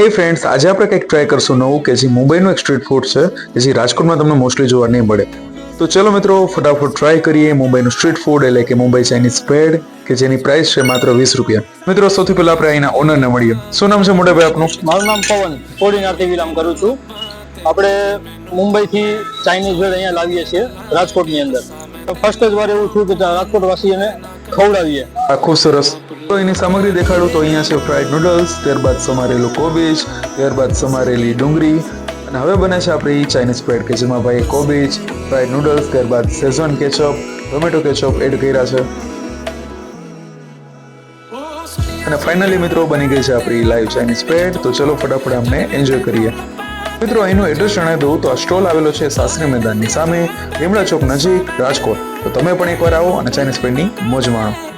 એ friends, આજે આપણે કંઈક ટ્રાય કરશું નવું કે જે મુંબઈનું એક સ્ટ્રીટ ફૂડ છે કે જે રાજકોટમાં તમને મોસ્ટલી જોવા નહીં મળે. તો ચલો મિત્રો, ફટાફટ ટ્રાય કરીએ મુંબઈનું સ્ટ્રીટ ફૂડ એટલે કે મુંબઈ ચાઇનીઝ ભેળ કે જેની પ્રાઇસ છે માત્ર 20 રૂપિયા. મિત્રો, સૌથી પહેલા આપણે અહીંના ઓનરને મળીએ. શું નામ છે મોટા ભાઈ આપનું? મારું નામ પવન, કોડીનારથી વિલામ કરું છું. આપણે મુંબઈથી ચાઇનીઝ ભેળ અહીંયા લાવીએ છીએ રાજકોટની અંદર. ફર્સ્ટ જ વાર એવું થયું કે રાજકોટવાસીઓને ખવડાવીએ. ખૂબ સરસ. તો એની સામગ્રી દેખાડું તો અહીંયા છે ફ્રાઈડ નૂડલ્સ, ત્યારબાદ સમારેલું કોબીજ, ત્યારબાદ સમારેલી ડુંગળી, અને હવે બને છે આપણી ચાઇનીઝ ભેળ કે જેમાં ભાઈ કોબીજ, ફ્રાઈડ નૂડલ્સ, ત્યારબાદ schezwan ketchup, tomato ketchup add કર્યા છે. અને ફાઇનલી મિત્રો બની ગઈ છે આપણી લાઈવ ચાઇનીઝ ભેળ. તો ચલો ફટાફટ અમને એન્જોય કરીએ. મિત્રો, અહીંનું એડ્રેસ જણાવી દઉં તો આ સ્ટોલ આવેલો છે શાસ્ત્રી મેદાનની સામે, લીમડા ચોક નજીક, રાજકોટ. તો તમે પણ એકવાર આવો અને ચાઇનીઝ ભેળની મોજ માણો.